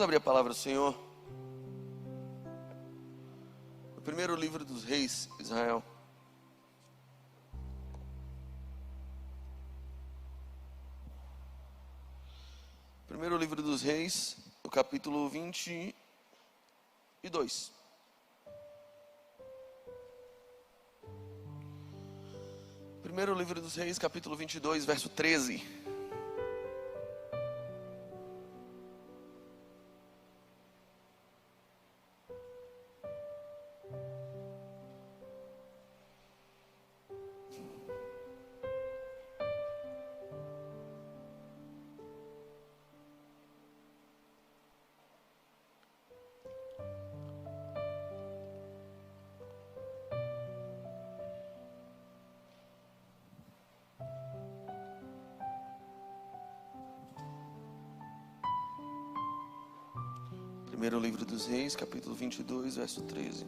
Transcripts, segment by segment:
Vamos abrir a palavra do Senhor. O primeiro livro dos reis, Israel. Primeiro livro dos reis, o capítulo 22. Primeiro livro dos reis, capítulo 22, verso 13. Primeiro livro dos reis, capítulo 22, verso 13.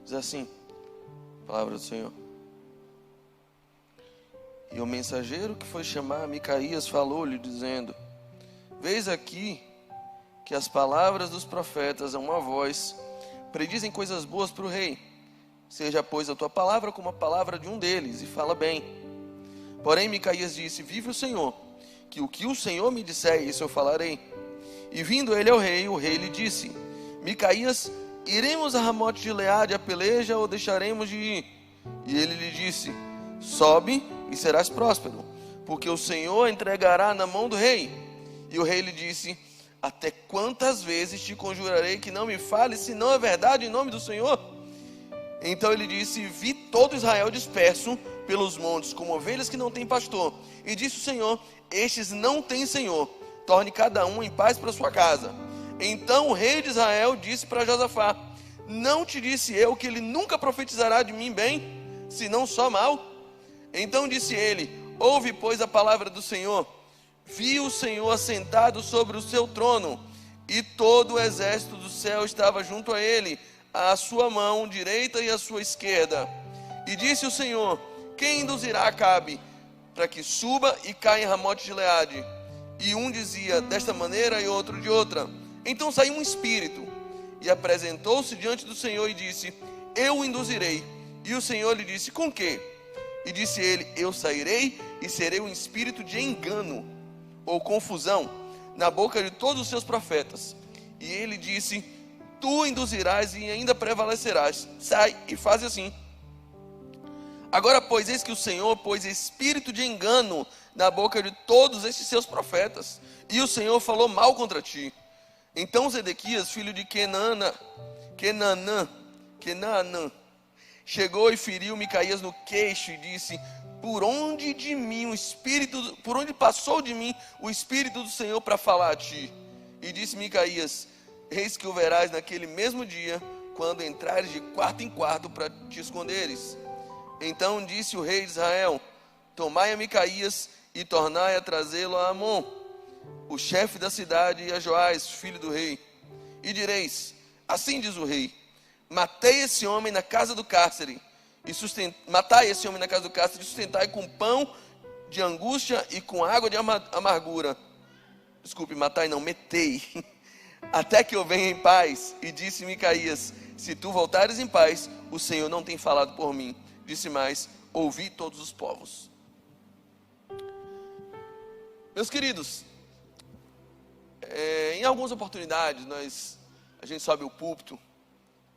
Diz assim, palavra do Senhor. E o mensageiro que foi chamar Micaías falou-lhe, dizendo: Vês aqui que as palavras dos profetas a uma voz predizem coisas boas para o rei. Seja, pois, a tua palavra como a palavra de um deles, e fala bem. Porém, Micaías disse: Vive o Senhor, que o Senhor me disser, isso eu falarei. E vindo ele ao rei, o rei lhe disse: Micaías, iremos a Ramote de Gileade a peleja, ou deixaremos de ir? E ele lhe disse: Sobe e serás próspero, porque o Senhor entregará na mão do rei. E o rei lhe disse: Até quantas vezes te conjurarei que não me fales, se não é verdade em nome do Senhor? Então ele disse: Vi todo Israel disperso pelos montes, como ovelhas que não têm pastor. E disse o Senhor: Estes não têm senhor, torne cada um em paz para sua casa. Então o rei de Israel disse para Josafá: Não te disse eu que ele nunca profetizará de mim bem, senão só mal? Então disse ele: Ouve, pois, a palavra do Senhor. Vi o Senhor assentado sobre o seu trono, e todo o exército do céu estava junto a ele, à sua mão direita e à sua esquerda. E disse o Senhor: Quem induzirá Acabe para que suba e caia em Ramote de Gileade? E um dizia desta maneira e outro de outra. Então saiu um espírito e apresentou-se diante do Senhor e disse: Eu o induzirei. E o Senhor lhe disse: Com quê? E disse ele: Eu sairei e serei um espírito de engano ou confusão na boca de todos os seus profetas. E ele disse: Tu induzirás e ainda prevalecerás. Sai e faz assim. Agora, pois, eis que o Senhor pôs espírito de engano na boca de todos esses seus profetas, e o Senhor falou mal contra ti. Então Zedequias, filho de Kenaanã, chegou e feriu Micaías no queixo e disse: Por onde passou de mim o Espírito do Senhor para falar a ti? E disse Micaías: Eis que o verás naquele mesmo dia, quando entrares de quarto em quarto para te esconderes. Então disse o rei de Israel: Tomai a Micaías e tornai a trazê-lo a Amon, o chefe da cidade, e a Joás, filho do rei. E direis: Assim diz o rei: Matei esse homem na casa do cárcere, matai esse homem na casa do cárcere, e sustentai com pão de angústia e com água de amargura. Desculpe, matai não, metei. Até que eu venha em paz. E disse Micaías: Se tu voltares em paz, o Senhor não tem falado por mim. Disse mais: Ouvi todos os povos. Meus queridos, em algumas oportunidades a gente sobe o púlpito,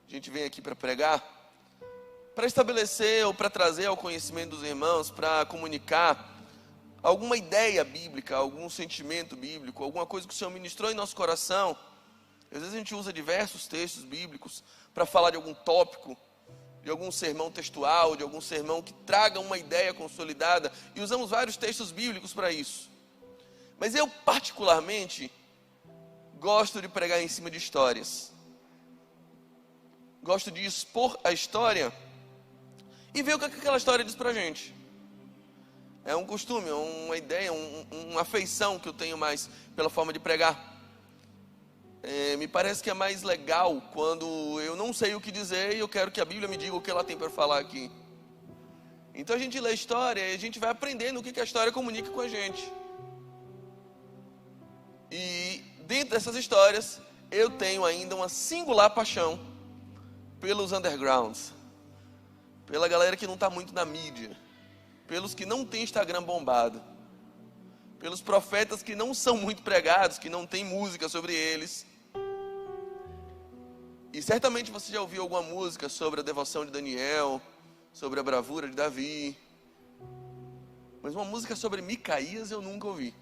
a gente vem aqui para pregar, para estabelecer ou para trazer ao conhecimento dos irmãos, para comunicar alguma ideia bíblica, algum sentimento bíblico, alguma coisa que o Senhor ministrou em nosso coração. Às vezes a gente usa diversos textos bíblicos para falar de algum tópico, de algum sermão textual, de algum sermão que traga uma ideia consolidada, e usamos vários textos bíblicos para isso. Mas eu particularmente gosto de pregar em cima de histórias. Gosto de expor a história e ver o que aquela história diz pra gente. É um costume, é uma ideia, uma afeição que eu tenho mais pela forma de pregar. Me parece que é mais legal quando eu não sei o que dizer e eu quero que a Bíblia me diga o que ela tem para falar aqui. Então a gente lê a história e a gente vai aprendendo o que a história comunica com a gente. E dentro dessas histórias, eu tenho ainda uma singular paixão pelos undergrounds, pela galera que não está muito na mídia, pelos que não tem Instagram bombado, pelos profetas que não são muito pregados, que não tem música sobre eles. E certamente você já ouviu alguma música sobre a devoção de Daniel, sobre a bravura de Davi. Mas uma música sobre Micaías eu nunca ouvi.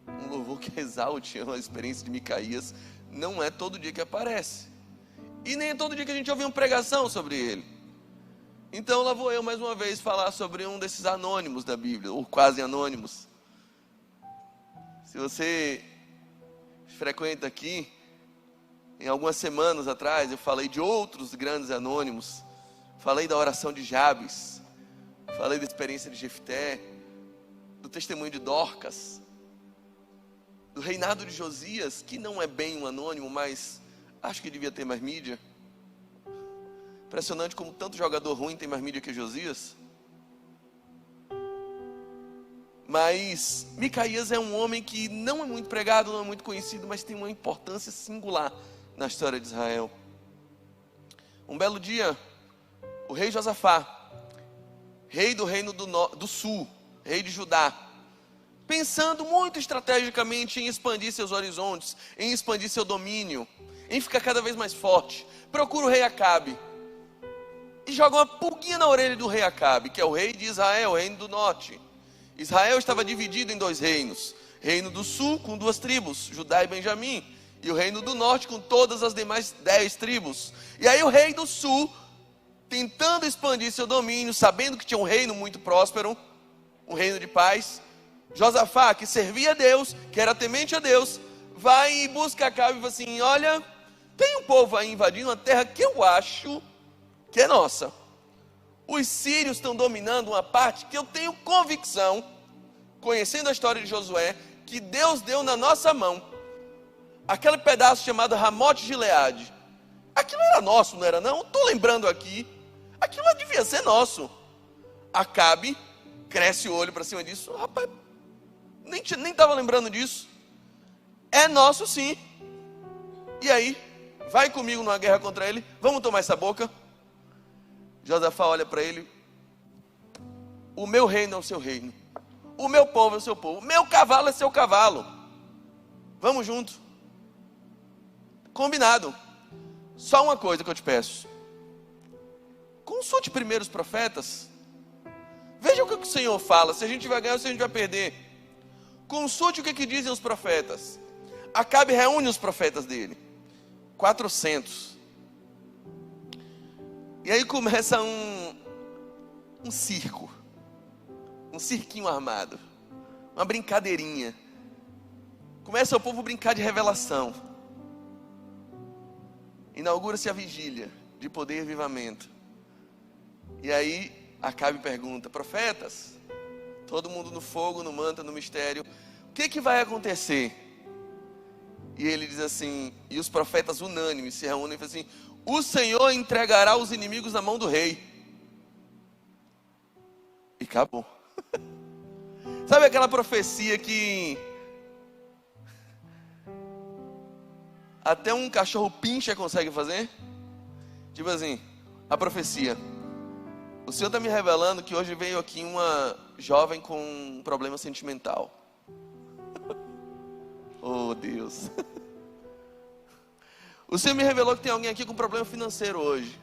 Um louvor que exalte a experiência de Micaías não é todo dia que aparece. E nem é todo dia que a gente ouve uma pregação sobre ele. Então lá vou eu mais uma vez falar sobre um desses anônimos da Bíblia, ou quase anônimos. Se você frequenta aqui, em algumas semanas atrás eu falei de outros grandes anônimos. Falei da oração de Jabes, falei da experiência de Jefté, do testemunho de Dorcas, do reinado de Josias, que não é bem um anônimo, mas acho que devia ter mais mídia. Impressionante como tanto jogador ruim tem mais mídia que Josias. Mas Micaías é um homem que não é muito pregado, não é muito conhecido, mas tem uma importância singular na história de Israel. Um belo dia, o rei Josafá, rei do reino do sul, rei de Judá, pensando muito estrategicamente em expandir seus horizontes, em expandir seu domínio, em ficar cada vez mais forte, procura o rei Acabe e joga uma pulguinha na orelha do rei Acabe, que é o rei de Israel, o reino do norte. Israel estava dividido em dois reinos: reino do sul com 2 tribos, Judá e Benjamim, e o reino do norte com todas as demais 10 tribos. E aí o rei do sul, tentando expandir seu domínio, sabendo que tinha um reino muito próspero, um reino de paz, Josafá, que servia a Deus, que era temente a Deus, vai e busca Acabe e fala assim: olha, tem um povo aí invadindo uma terra que eu acho que é nossa. Os sírios estão dominando uma parte que eu tenho convicção, conhecendo a história de Josué, que Deus deu na nossa mão. Aquele pedaço chamado Ramote Gileade. Aquilo era nosso, não era não? Estou lembrando aqui. Aquilo devia ser nosso. Acabe cresce o olho para cima disso. Rapaz, nem estava lembrando disso. É nosso sim. E aí, vai comigo numa guerra contra ele. Vamos tomar essa boca. Josafá olha para ele: o meu reino é o seu reino, o meu povo é o seu povo, o meu cavalo é seu cavalo. Vamos junto. Combinado. Só uma coisa que eu te peço: consulte primeiro os profetas. Veja o que o Senhor fala, se a gente vai ganhar ou se a gente vai perder. Consulte o que dizem os profetas. Acabe reúne os profetas dele, 400. E aí começa um circo, um cirquinho armado, uma brincadeirinha. Começa o povo a brincar de revelação. Inaugura-se a vigília de poder e avivamento. E aí Acabe pergunta: profetas, todo mundo no fogo, no manto, no mistério, o que vai acontecer? E ele diz assim, e os profetas unânimes se reúnem e falam assim: o Senhor entregará os inimigos na mão do rei. E acabou. Sabe aquela profecia que até um cachorro pincher consegue fazer? Tipo assim, a profecia: o Senhor está me revelando que hoje veio aqui uma jovem com um problema sentimental. Oh Deus. O Senhor me revelou que tem alguém aqui com problema financeiro hoje.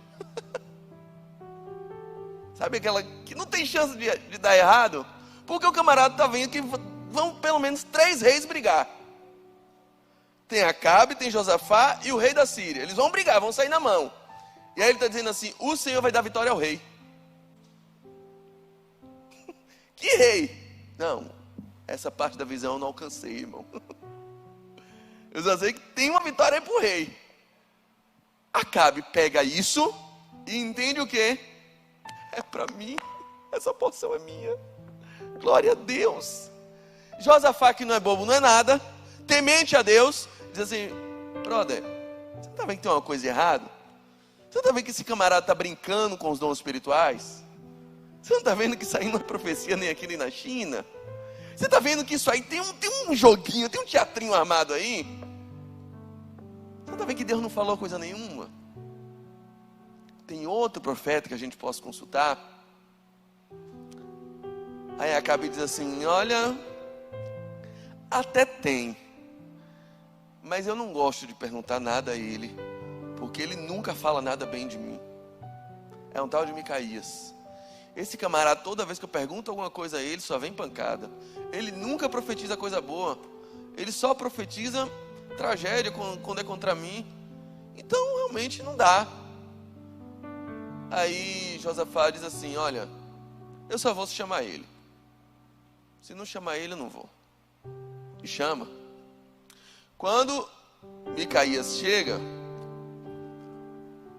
Sabe aquela que não tem chance de dar errado? Porque o camarada está vendo que vão pelo menos 3 reis brigar. Tem Acabe, tem Josafá e o rei da Síria. Eles vão brigar, vão sair na mão. E aí ele está dizendo assim: o Senhor vai dar vitória ao rei. Que rei? Não, essa parte da visão eu não alcancei, irmão. Eu só sei que tem uma vitória aí para o rei. Acabe pega isso e entende o quê? É para mim, essa porção é minha. Glória a Deus. Josafá, que não é bobo, não é nada, temente a Deus, diz assim: brother, você não está vendo que tem uma coisa errada? Você não está vendo que esse camarada está brincando com os dons espirituais? Você não está vendo que isso aí não é profecia nem aqui nem na China? Você está vendo que isso aí tem um joguinho, tem um teatrinho armado aí? Você não está vendo que Deus não falou coisa nenhuma? Tem outro profeta que a gente possa consultar? Aí Acabe diz assim: olha, até tem, mas eu não gosto de perguntar nada a ele, porque ele nunca fala nada bem de mim. É um tal de Micaías. Esse camarada, toda vez que eu pergunto alguma coisa a ele, só vem pancada. Ele nunca profetiza coisa boa. Ele só profetiza tragédia quando é contra mim. Então realmente não dá. Aí Josafá diz assim: olha, eu só vou chamar ele. Se não chamar ele, eu não vou. E chama. Quando Micaías chega,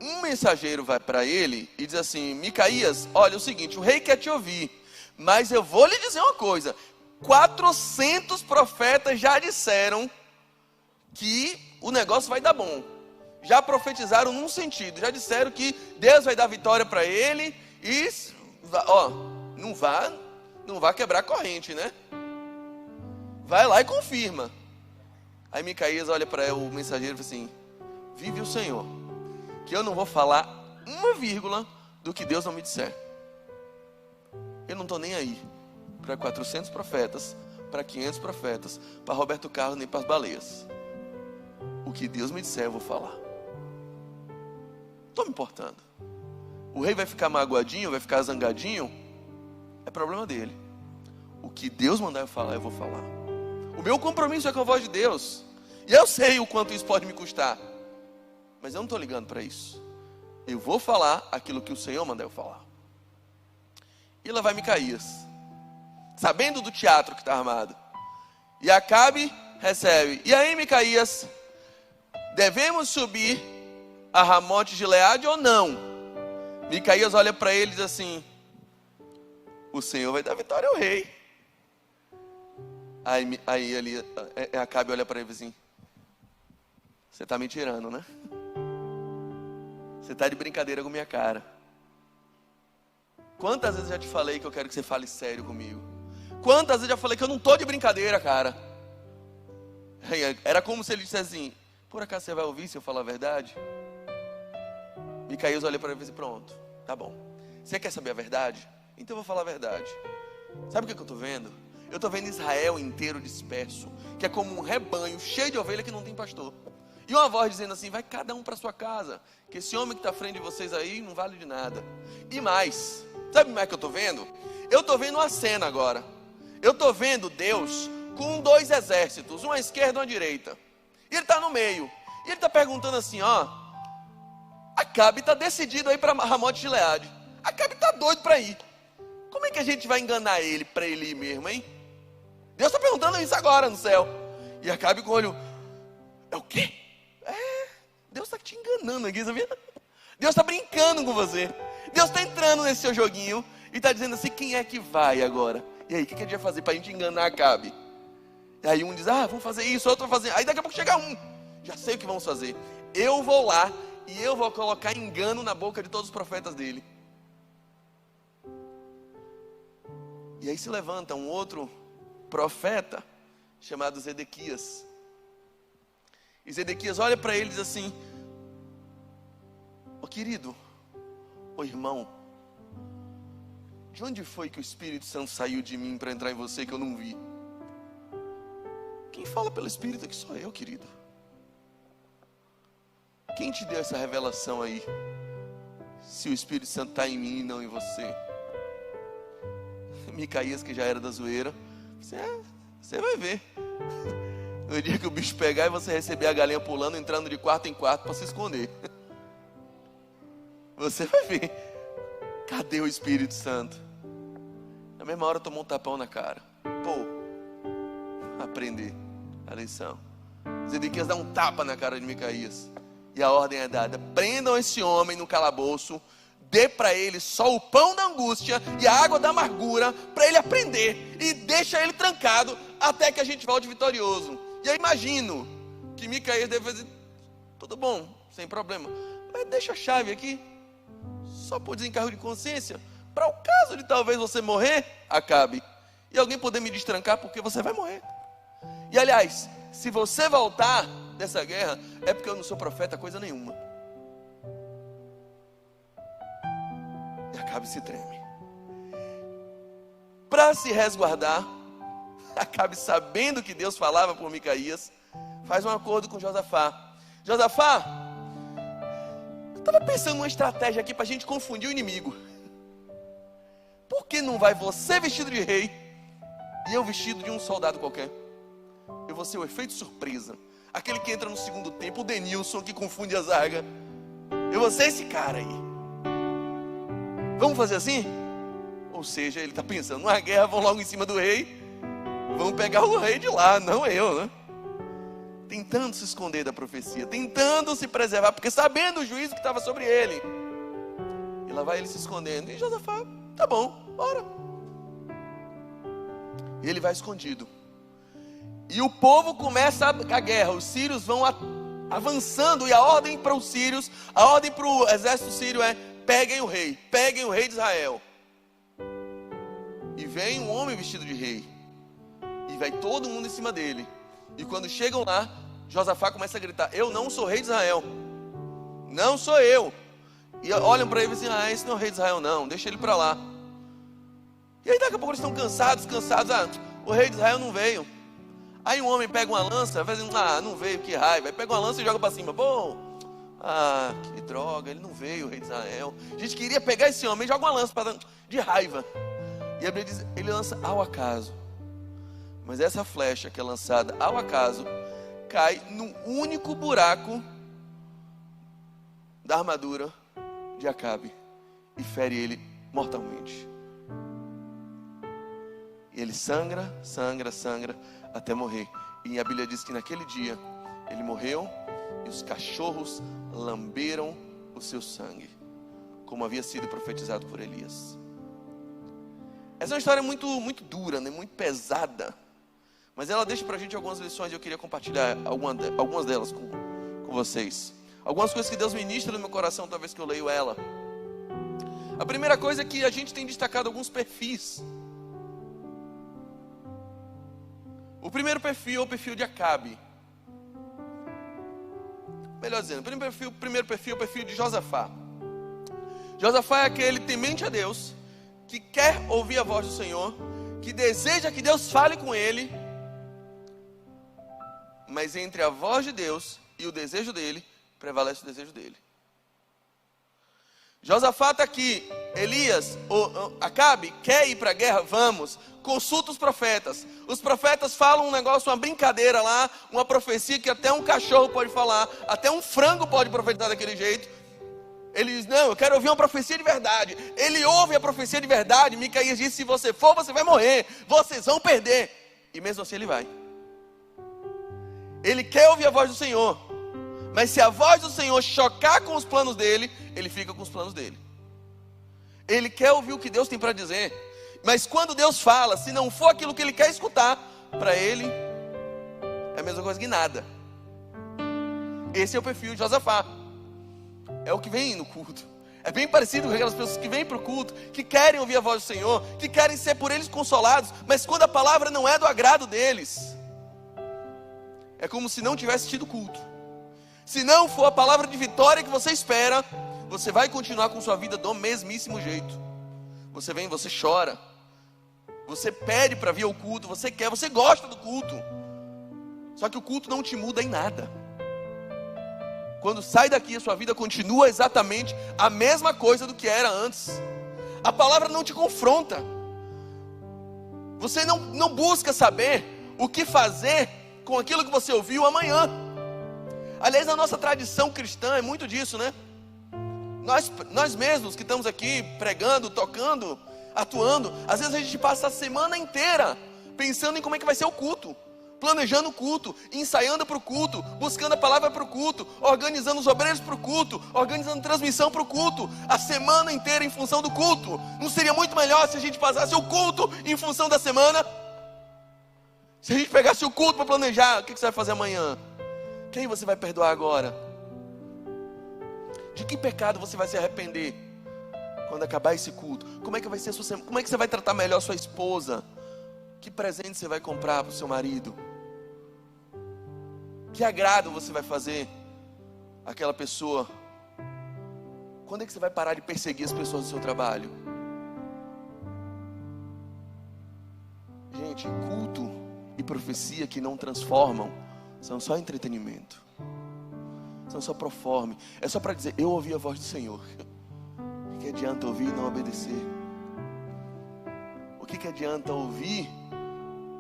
um mensageiro vai para ele e diz assim: Micaías, olha, é o seguinte, o rei quer te ouvir, mas eu vou lhe dizer uma coisa: 400 profetas já disseram que o negócio vai dar bom. Já profetizaram num sentido, já disseram que Deus vai dar vitória para ele e, ó, não vá quebrar a corrente, né? Vai lá e confirma. Aí Micaías olha para o mensageiro e fala assim: vive o Senhor, que eu não vou falar uma vírgula do que Deus não me disser. Eu não estou nem aí para 400 profetas, para 500 profetas, para Roberto Carlos, nem para as baleias. O que Deus me disser eu vou falar. Estou me importando. O rei vai ficar magoadinho, vai ficar zangadinho, é problema dele. O que Deus mandar eu falar, eu vou falar. O meu compromisso é com a voz de Deus, e eu sei o quanto isso pode me custar, mas eu não estou ligando para isso. Eu vou falar aquilo que o Senhor mandar eu falar. E lá vai Micaías, sabendo do teatro que está armado. E Acabe recebe: e aí, Micaías, devemos subir a Ramote de Gileade ou não? Micaías olha para ele e diz assim: o Senhor vai dar vitória ao rei. Aí ali Acabe olha para ele assim: você está me tirando, né? Você está de brincadeira com minha cara. Quantas vezes eu já te falei que eu quero que você fale sério comigo? Quantas vezes eu já falei que eu não estou de brincadeira, cara? Era como se ele dissesse assim: por acaso você vai ouvir se eu falar a verdade? Micaías olha para ele e diz: pronto, tá bom. Você quer saber a verdade? Então eu vou falar a verdade. Sabe o que eu estou vendo? Eu estou vendo Israel inteiro disperso, que é como um rebanho cheio de ovelha que não tem pastor. E uma voz dizendo assim: vai cada um para sua casa, que esse homem que está à frente de vocês aí não vale de nada. E mais, sabe mais que eu estou vendo? Eu estou vendo uma cena agora. Eu estou vendo Deus com 2 exércitos, um à esquerda e um à direita. E ele está no meio. E ele está perguntando assim: ó, Acabe está decidido aí para Ramote de Gileade. Acabe está doido para ir. Como é que a gente vai enganar ele para ele ir mesmo, hein? Deus está perguntando isso agora no céu. E Acabe com o olho: é o quê? Deus está te enganando aqui, sabia? Deus está brincando com você. Deus está entrando nesse seu joguinho e está dizendo assim: quem é que vai agora? E aí, o que a gente vai fazer para a gente enganar Acabe? E aí um diz: vamos fazer isso, outro vai fazer. Aí daqui a pouco chega um: já sei o que vamos fazer. Eu vou lá e eu vou colocar engano na boca de todos os profetas dele. E aí se levanta um outro profeta chamado Zedequias. E Zedequias olha para ele e diz assim: ô querido, ô irmão, de onde foi que o Espírito Santo saiu de mim para entrar em você que eu não vi? Quem fala pelo Espírito aqui sou eu, querido. Quem te deu essa revelação aí? Se o Espírito Santo está em mim e não em você. Micaías, que já era da zoeira, você vai ver. No dia que o bicho pegar e você receber a galinha pulando, entrando de quarto em quarto para se esconder. Você vai ver. Cadê o Espírito Santo? Na mesma hora tomou um tapão na cara. Aprender a lição. Zedequias dá um tapa na cara de Micaías. E a ordem é dada: prendam esse homem no calabouço dê para ele só o pão da angústia e a água da amargura, para ele aprender, e deixa ele trancado até que a gente volte vitorioso. E eu imagino que Micaías deve dizer: tudo bom, sem problema, mas deixa a chave aqui, só por desencargo de consciência, para o caso de talvez você morrer, Acabe, e alguém poder me destrancar, porque você vai morrer. E aliás, se você voltar dessa guerra, é porque eu não sou profeta coisa nenhuma. E Acabe se treme. Para se resguardar, Acabe, sabendo que Deus falava por Micaías, faz um acordo com Josafá. Josafá, eu estava pensando numa estratégia aqui para a gente confundir o inimigo. Por que não vai você vestido de rei e eu vestido de um soldado qualquer? Eu vou ser o efeito surpresa, aquele que entra no segundo tempo, o Denilson que confunde a zaga. Eu vou ser esse cara aí. Vamos fazer assim? Ou seja, ele está pensando numa guerra, vão logo em cima do rei, vamos pegar o rei de lá, não eu, né? Tentando se esconder da profecia, tentando se preservar, porque sabendo o juízo que estava sobre ele. E lá vai ele se escondendo. E Josafá: tá bom, bora. E ele vai escondido. E o povo começa a guerra. Os sírios vão avançando. E a ordem para os sírios, a ordem para o exército sírio é: peguem o rei de Israel. E vem um homem vestido de rei, e vai todo mundo em cima dele. E quando chegam lá, Josafá começa a gritar: eu não sou rei de Israel, não sou eu. E olham para ele e dizem: esse não é o rei de Israel não, deixa ele para lá. E aí daqui a pouco eles estão cansados, o rei de Israel não veio. Aí um homem pega uma lança, vai dizendo: não veio, que raiva. Aí pega uma lança e joga para cima. Que droga, ele não veio, o rei de Israel. A gente queria pegar esse homem, joga uma lança de raiva. E a Bíblia diz: ele lança ao acaso. Mas essa flecha que é lançada ao acaso cai num único buraco da armadura de Acabe e fere ele mortalmente. E ele sangra até morrer. E a Bíblia diz que naquele dia ele morreu e os cachorros lamberam o seu sangue, como havia sido profetizado por Elias. Essa é uma história muito, muito dura, né? Muito pesada, mas ela deixa pra gente algumas lições e eu queria compartilhar algumas delas com vocês. Algumas coisas que Deus ministra no meu coração toda vez que eu leio ela. A primeira coisa é que a gente tem destacado alguns perfis. O primeiro perfil é o perfil de Acabe. Melhor dizendo, o primeiro perfil é o perfil de Josafá. Josafá é aquele temente a Deus, que quer ouvir a voz do Senhor, que deseja que Deus fale com ele, mas entre a voz de Deus e o desejo dele, prevalece o desejo dele. Josafá está aqui. Elias, Acabe, quer ir para a guerra? Vamos. Consulta os profetas. Os profetas falam um negócio, uma brincadeira lá, uma profecia que até um cachorro pode falar, até um frango pode profetizar daquele jeito. Ele diz: não, eu quero ouvir uma profecia de verdade. Ele ouve a profecia de verdade. Micaías diz: se você for, você vai morrer, vocês vão perder. E mesmo assim ele vai. Ele quer ouvir a voz do Senhor, mas se a voz do Senhor chocar com os planos dele, ele fica com os planos dele. Ele quer ouvir o que Deus tem para dizer, mas quando Deus fala, se não for aquilo que ele quer escutar, para ele é a mesma coisa que nada. Esse é o perfil de Josafá. É o que vem no culto. É bem parecido com aquelas pessoas que vêm para o culto, que querem ouvir a voz do Senhor, que querem ser por eles consolados, mas quando a palavra não é do agrado deles, é como se não tivesse tido culto. Se não for a palavra de vitória que você espera, você vai continuar com sua vida do mesmíssimo jeito. Você vem, você chora, você pede para vir ao culto, você quer, você gosta do culto, só que o culto não te muda em nada. Quando sai daqui, a sua vida continua exatamente a mesma coisa do que era antes. A palavra não te confronta. Você não busca saber o que fazer com aquilo que você ouviu amanhã. Aliás, na nossa tradição cristã é muito disso, né? Nós mesmos que estamos aqui pregando, tocando, atuando, às vezes a gente passa a semana inteira pensando em como é que vai ser o culto, planejando o culto, ensaiando para o culto, buscando a palavra para o culto, organizando os obreiros para o culto, organizando transmissão para o culto, a semana inteira em função do culto. Não seria muito melhor se a gente passasse o culto em função da semana? Se a gente pegasse o culto para planejar, o que você vai fazer amanhã? Quem você vai perdoar agora? De que pecado você vai se arrepender quando acabar esse culto? Como é que vai ser a sua semana? Como é que você vai tratar melhor sua esposa? Que presente você vai comprar para o seu marido? Que agrado você vai fazer àquela pessoa? Quando é que você vai parar de perseguir as pessoas do seu trabalho? Gente, culto e profecia que não transformam são só entretenimento, são só proforme. É só para dizer, eu ouvi a voz do Senhor. O que adianta ouvir e não obedecer? O que adianta ouvir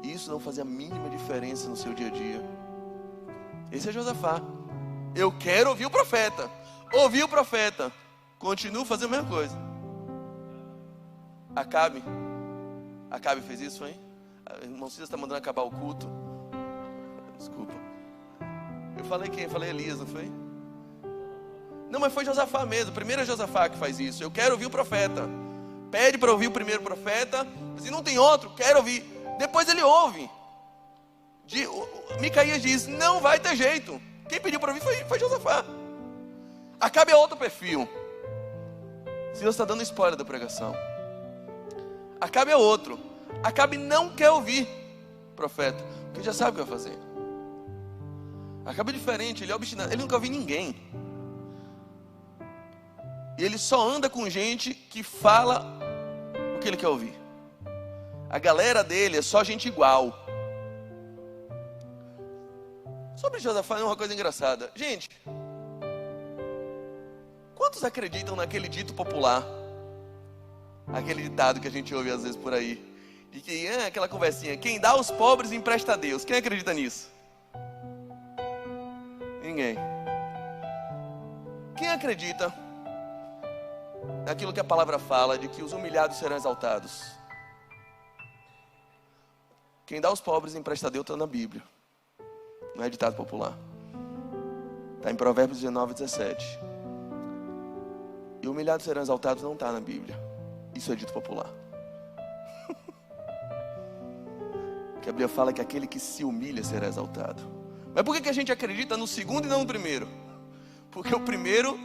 e isso não fazer a mínima diferença no seu dia a dia? Esse é Josafá. Eu quero ouvir o profeta. Ouvi o profeta, continuo fazendo a mesma coisa. Acabe fez isso, foi? O irmão Cícero está mandando acabar o culto. Desculpa. Eu falei quem? Eu falei Elias, não foi? Não, mas foi Josafá mesmo. Primeiro é Josafá que faz isso. Eu quero ouvir o profeta. Pede para ouvir o primeiro profeta. Se não tem outro, quero ouvir. Depois ele ouve. Micaías diz, não vai ter jeito. Quem pediu para ouvir foi Josafá. Acabe é outro perfil. O Senhor está dando spoiler da pregação. Acabe é outro. Acabe não quer ouvir profeta, porque já sabe o que vai fazer. Acabe é diferente, ele é obstinado, ele nunca ouviu ninguém. E ele só anda com gente que fala o que ele quer ouvir. A galera dele é só gente igual. Sobre Josafá é uma coisa engraçada. Gente, quantos acreditam naquele dito popular? Aquele ditado que a gente ouve às vezes por aí. De que aquela conversinha, quem dá aos pobres empresta a Deus. Quem acredita nisso? Ninguém. Quem acredita naquilo que a palavra fala, de que os humilhados serão exaltados? Quem dá aos pobres empresta a Deus está na Bíblia. Não é ditado popular. Está em Provérbios 19:17. E humilhados serão exaltados não está na Bíblia. Isso é dito popular. Que a Bíblia fala que aquele que se humilha será exaltado. Mas por que a gente acredita no segundo e não no primeiro? Porque o primeiro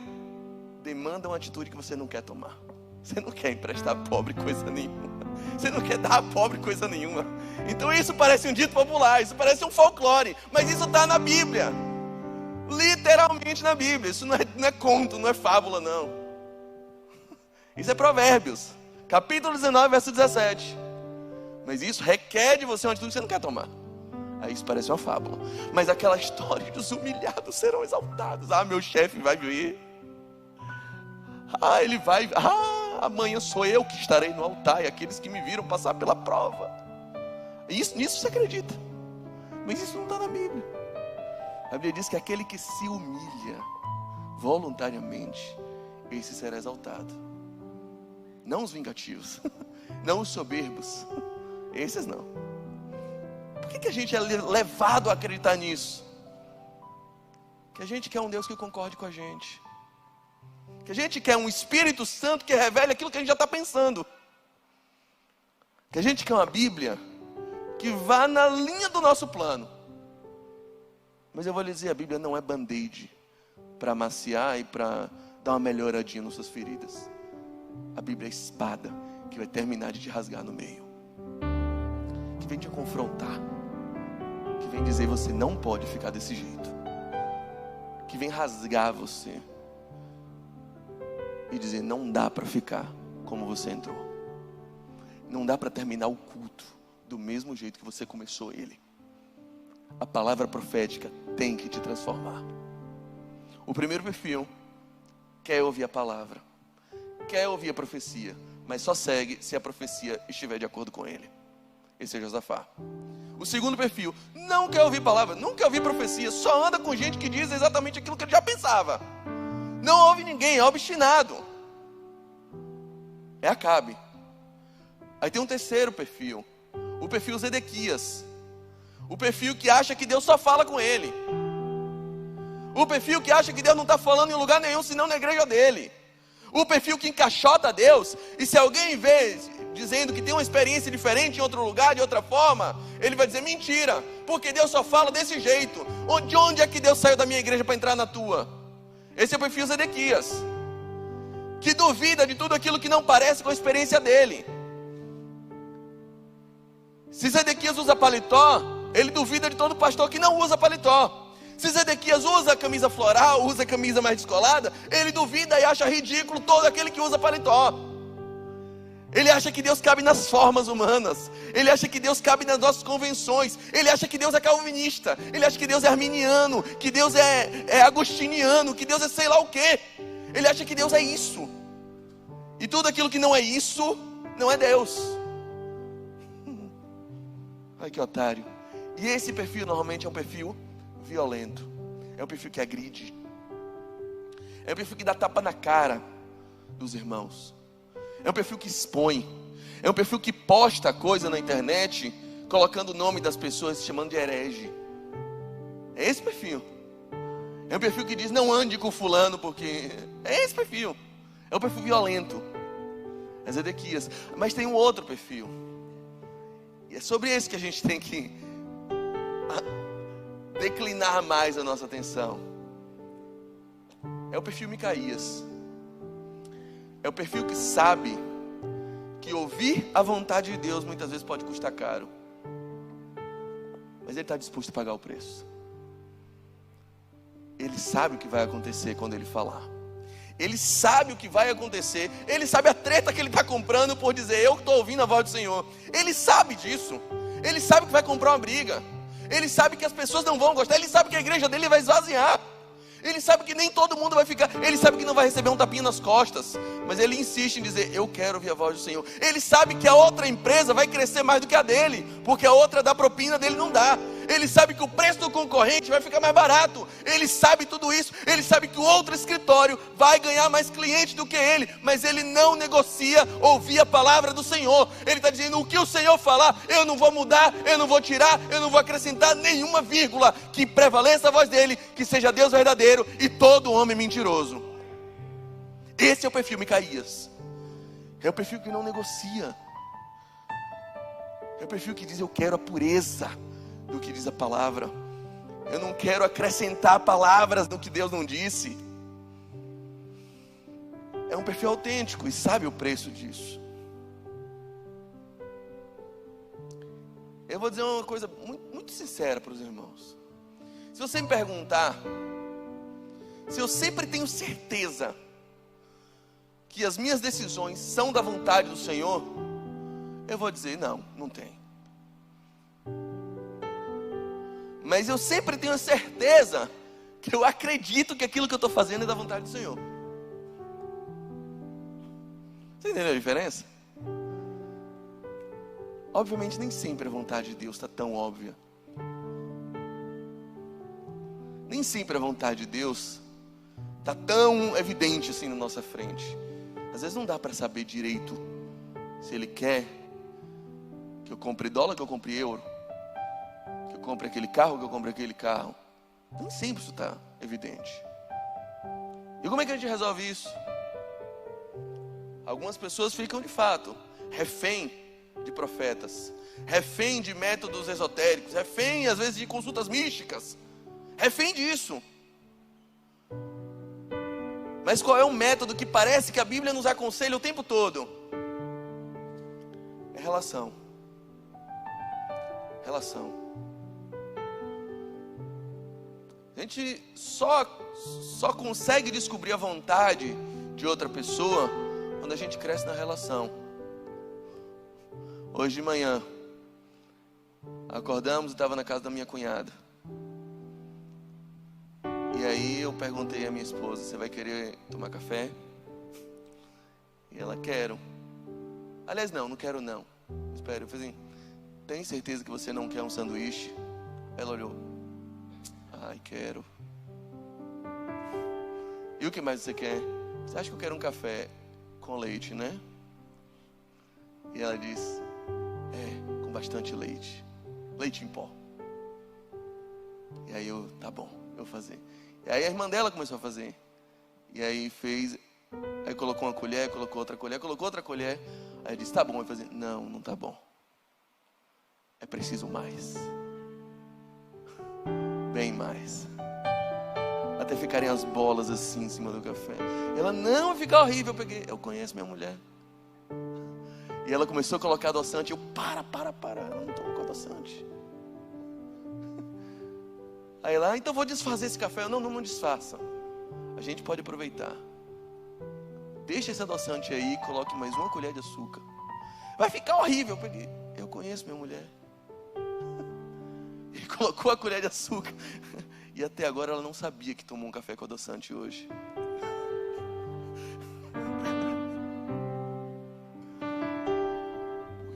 demanda uma atitude que você não quer tomar. Você não quer emprestar a pobre coisa nenhuma. Você não quer dar a pobre coisa nenhuma. Então isso parece um dito popular, isso parece um folclore. Mas isso está na Bíblia. Literalmente na Bíblia. Isso não é conto, não é fábula não. Isso é Provérbios, capítulo 19, verso 17. Mas isso requer de você uma atitude que você não quer tomar. Aí isso parece uma fábula. Mas aquela história dos humilhados serão exaltados. Meu chefe vai vir. Ele vai. Amanhã sou eu que estarei no altar. E aqueles que me viram passar pela prova. Nisso você acredita. Mas isso não está na Bíblia. A Bíblia diz que aquele que se humilha voluntariamente, esse será exaltado. Não os vingativos. Não os soberbos. Esses não. Por que a gente é levado a acreditar nisso? Que a gente quer um Deus que concorde com a gente. Que a gente quer um Espírito Santo que revele aquilo que a gente já está pensando. Que a gente quer uma Bíblia que vá na linha do nosso plano. Mas eu vou lhe dizer, a Bíblia não é band-aid para amaciar e para dar uma melhoradinha nas suas feridas. A Bíblia é a espada que vai terminar de te rasgar no meio. Que vem te confrontar. Que vem dizer, você não pode ficar desse jeito. Que vem rasgar você. E dizer, não dá para ficar como você entrou. Não dá para terminar o culto do mesmo jeito que você começou ele. A palavra profética tem que te transformar. O primeiro perfil quer ouvir a palavra, quer ouvir a profecia, mas só segue se a profecia estiver de acordo com ele. Esse é Josafá. O segundo perfil não quer ouvir palavra, não quer ouvir profecia, só anda com gente que diz exatamente aquilo que ele já pensava. Não ouve ninguém, é obstinado. É Acabe. Aí tem um terceiro perfil, o perfil Zedequias. O perfil que acha que Deus só fala com ele. O perfil que acha que Deus não está falando em lugar nenhum, senão na igreja dele. O perfil que encaixota Deus. E se alguém vê dizendo que tem uma experiência diferente em outro lugar, de outra forma, ele vai dizer mentira, porque Deus só fala desse jeito. De onde é que Deus saiu da minha igreja para entrar na tua? Esse é o perfil Zedequias, que duvida de tudo aquilo que não parece com a experiência dele. Se Zedequias usa paletó, ele duvida de todo pastor que não usa paletó. Se Zedequias usa camisa floral, usa camisa mais descolada, ele duvida e acha ridículo todo aquele que usa paletó. Ele acha que Deus cabe nas formas humanas. Ele acha que Deus cabe nas nossas convenções. Ele acha que Deus é calvinista. Ele acha que Deus é arminiano, que Deus é agostiniano, que Deus é sei lá o quê. Ele acha que Deus é isso. E tudo aquilo que não é isso, não é Deus. Ai, que otário. E esse perfil normalmente é um perfil violento. É um perfil que agride. É um perfil que dá tapa na cara dos irmãos. É um perfil que expõe. É um perfil que posta coisa na internet, colocando o nome das pessoas, se chamando de herege. É esse perfil. É um perfil que diz, não ande com fulano, porque... É esse perfil. É um perfil violento. É Zedequias. Mas tem um outro perfil. E é sobre esse que a gente tem que declinar mais a nossa atenção. É o perfil Micaías. É o perfil que sabe que ouvir a vontade de Deus muitas vezes pode custar caro, mas ele está disposto a pagar o preço. Ele sabe o que vai acontecer quando ele falar. Ele sabe o que vai acontecer. Ele sabe a treta que ele está comprando por dizer, eu que estou ouvindo a voz do Senhor. Ele sabe disso. Ele sabe que vai comprar uma briga. Ele sabe que as pessoas não vão gostar. Ele sabe que a igreja dele vai esvaziar. Ele sabe que nem todo mundo vai ficar. Ele sabe que não vai receber um tapinha nas costas, mas ele insiste em dizer, eu quero ouvir a voz do Senhor. Ele sabe que a outra empresa vai crescer mais do que a dele, porque a outra dá propina, dele não dá. Ele sabe que o preço do concorrente vai ficar mais barato. Ele sabe tudo isso. Ele sabe que o outro escritório vai ganhar mais cliente do que ele, mas ele não negocia ouvir a palavra do Senhor. Ele está dizendo, o que o Senhor falar, eu não vou mudar, eu não vou tirar, eu não vou acrescentar nenhuma vírgula. Que prevaleça a voz dele, que seja Deus verdadeiro e todo homem mentiroso. Esse é o perfil Micaías. É o perfil que não negocia. É o perfil que diz, eu quero a pureza do que diz a palavra. Eu não quero acrescentar palavras do que Deus não disse. É um perfil autêntico e sabe o preço disso. Eu vou dizer uma coisa muito sincera para os irmãos. Se você me perguntar se eu sempre tenho certeza que as minhas decisões são da vontade do Senhor, eu vou dizer, não tem. Mas eu sempre tenho certeza que eu acredito que aquilo que eu estou fazendo é da vontade do Senhor. Você entendeu a diferença? Obviamente nem sempre a vontade de Deus está tão óbvia. Nem sempre a vontade de Deus está tão evidente assim na nossa frente. Às vezes não dá para saber direito se Ele quer que eu compre dólar, que eu compre euro, que eu compre aquele carro, que eu compre aquele carro. Nem sempre isso está evidente. E como é que a gente resolve isso? Algumas pessoas ficam de fato refém de profetas, refém de métodos esotéricos, refém às vezes de consultas místicas, refém disso. Mas qual é o método que parece que a Bíblia nos aconselha o tempo todo? É relação. Relação. A gente só consegue descobrir a vontade de outra pessoa quando a gente cresce na relação. Hoje de manhã, acordamos e estava na casa da minha cunhada. E aí eu perguntei à minha esposa, você vai querer tomar café? E ela, quero. Aliás, não quero não. Espera, eu falei assim, tem certeza que você não quer um sanduíche? Ela olhou, ai, quero. E o que mais você quer? Você acha que eu quero um café com leite, né? E ela disse, com bastante leite. Leite em pó. E aí tá bom, eu vou fazer. E aí a irmã dela começou a fazer. E aí fez, aí colocou uma colher, colocou outra colher, colocou outra colher. Aí disse, tá bom, vai fazer. Não, não tá bom. É preciso mais. Bem mais. Até ficarem as bolas assim em cima do café. Ela, não, vai ficar horrível. Eu conheço minha mulher. E ela começou a colocar adoçante. Eu, para, eu não tomo com adoçante. Aí ela, então vou desfazer esse café. Eu, não desfaça. A gente pode aproveitar. Deixa esse adoçante aí e coloque mais uma colher de açúcar. Vai ficar horrível. Eu conheço minha mulher. E colocou a colher de açúcar. E até agora ela não sabia que tomou um café com adoçante hoje.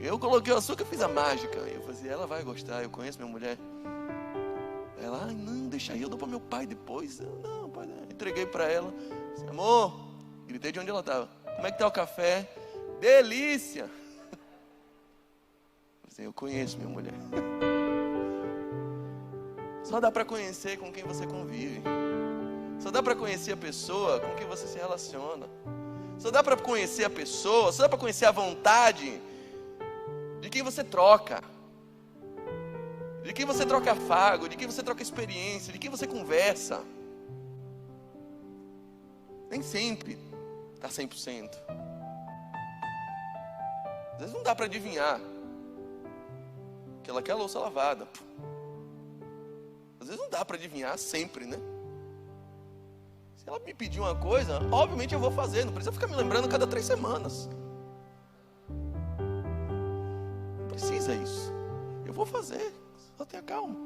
Eu coloquei o açúcar, fiz a mágica. Eu falei, ela vai gostar, eu conheço minha mulher. Ela, não, deixa aí, eu dou para meu pai depois. Não, pai, entreguei para ela. Disse, amor, gritei de onde ela estava. Como é que tá o café? Delícia! Eu conheço minha mulher. Só dá para conhecer com quem você convive. Só dá para conhecer a pessoa com quem você se relaciona. Só dá para conhecer a pessoa, só dá para conhecer a vontade de quem você troca. De quem você troca afago, de quem você troca experiência, de quem você conversa. Nem sempre está 100%. Às vezes não dá para adivinhar que ela quer a louça lavada. Às vezes não dá para adivinhar sempre, né? Se ela me pedir uma coisa, obviamente eu vou fazer. Não precisa ficar me lembrando cada 3 semanas. Não precisa isso. Eu vou fazer. Só tenha calma.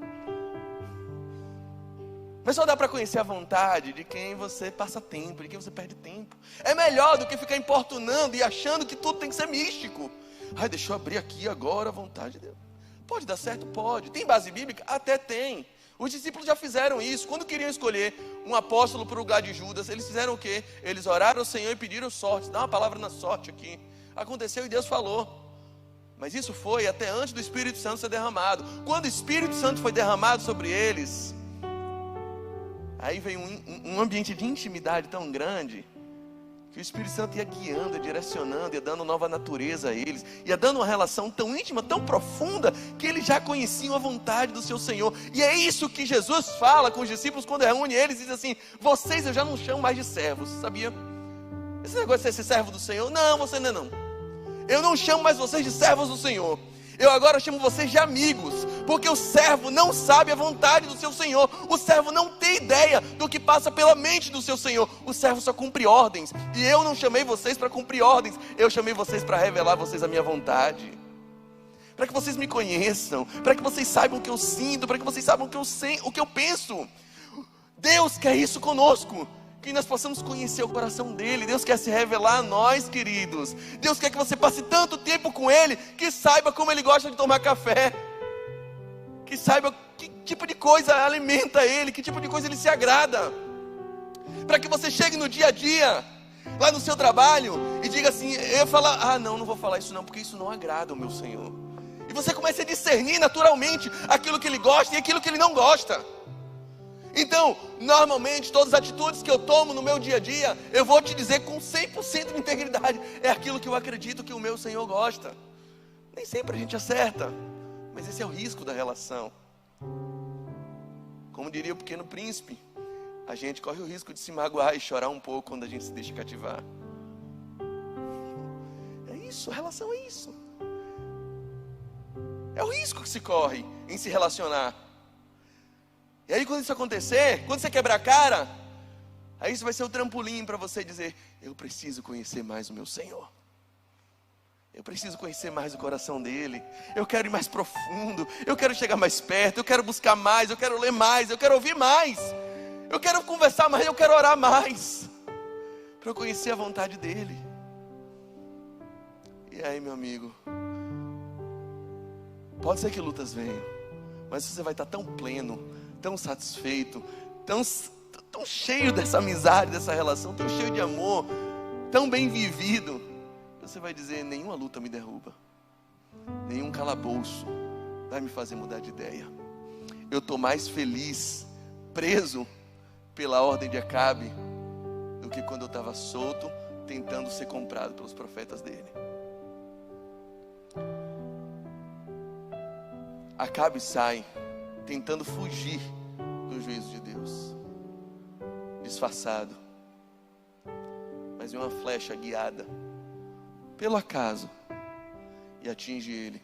Mas só dá para conhecer a vontade de quem você passa tempo, de quem você perde tempo. É melhor do que ficar importunando e achando que tudo tem que ser místico. Ai, deixa eu abrir aqui agora a vontade de Deus. Pode dar certo? Pode. Tem base bíblica? Até tem. Os discípulos já fizeram isso. Quando queriam escolher um apóstolo para o lugar de Judas, eles fizeram o quê? Eles oraram ao Senhor e pediram sorte. Dá uma palavra na sorte aqui. Aconteceu e Deus falou. Mas isso foi até antes do Espírito Santo ser derramado. Quando o Espírito Santo foi derramado sobre eles, aí veio um ambiente de intimidade tão grande, que o Espírito Santo ia guiando, ia direcionando, ia dando nova natureza a eles, ia dando uma relação tão íntima, tão profunda, que eles já conheciam a vontade do seu Senhor. E é isso que Jesus fala com os discípulos quando reúne eles, diz assim, vocês eu já não chamo mais de servos, sabia? Esse negócio de ser servo do Senhor, não, você não é não. Eu não chamo mais vocês de servos do Senhor. Eu agora chamo vocês de amigos, porque o servo não sabe a vontade do seu Senhor. O servo não tem ideia do que passa pela mente do seu Senhor. O servo só cumpre ordens. E eu não chamei vocês para cumprir ordens. Eu chamei vocês para revelar a vocês a minha vontade. Para que vocês me conheçam. Para que vocês saibam o que eu sinto. Para que vocês saibam o que eu penso. Deus quer isso conosco. Que nós possamos conhecer o coração dele. Deus quer se revelar a nós, queridos. Deus quer que você passe tanto tempo com ele, que saiba como ele gosta de tomar café, que saiba que tipo de coisa alimenta ele, que tipo de coisa ele se agrada, para que você chegue no dia a dia, lá no seu trabalho, e diga assim, eu falo, não vou falar isso não, porque isso não agrada ao meu Senhor. E você começa a discernir naturalmente aquilo que ele gosta e aquilo que ele não gosta. Então, normalmente, todas as atitudes que eu tomo no meu dia a dia, eu vou te dizer com 100% de integridade, é aquilo que eu acredito que o meu Senhor gosta. Nem sempre a gente acerta, mas esse é o risco da relação. Como diria o Pequeno Príncipe, a gente corre o risco de se magoar e chorar um pouco quando a gente se deixa cativar. É isso, a relação é isso. É o risco que se corre em se relacionar. E aí quando isso acontecer, quando você quebrar a cara, aí isso vai ser o trampolim para você dizer, eu preciso conhecer mais o meu Senhor. Eu preciso conhecer mais o coração dele. Eu quero ir mais profundo. Eu quero chegar mais perto. Eu quero buscar mais. Eu quero ler mais. Eu quero ouvir mais. Eu quero conversar mais. Eu quero orar mais. Para eu conhecer a vontade dele. E aí, meu amigo, pode ser que lutas venham, mas você vai estar tão pleno, tão satisfeito, tão cheio dessa amizade, dessa relação, tão cheio de amor, tão bem vivido, você vai dizer, nenhuma luta me derruba, nenhum calabouço vai me fazer mudar de ideia. eu estou mais feliz, preso pela ordem de Acabe, do que quando eu estava solto, tentando ser comprado pelos profetas dele. Acabe sai tentando fugir do juízo de Deus, disfarçado, mas vem uma flecha guiada pelo acaso e atinge ele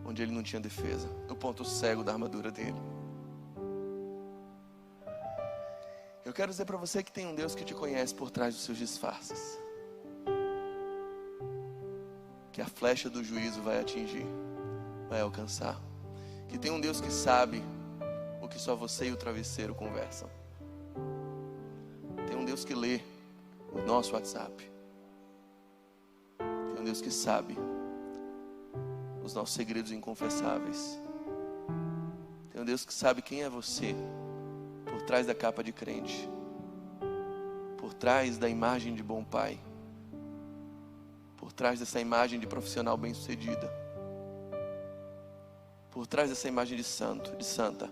onde ele não tinha defesa, no ponto cego da armadura dele. Eu quero dizer para você que tem um Deus que te conhece por trás dos seus disfarces, que a flecha do juízo vai atingir, vai alcançar, que tem um Deus que sabe o que só você e o travesseiro conversam. Tem um Deus que lê o nosso WhatsApp. Tem um Deus que sabe os nossos segredos inconfessáveis. Tem um Deus que sabe quem é você por trás da capa de crente, por trás da imagem de bom pai, por trás dessa imagem de profissional bem-sucedida, por trás dessa imagem de santo, de santa,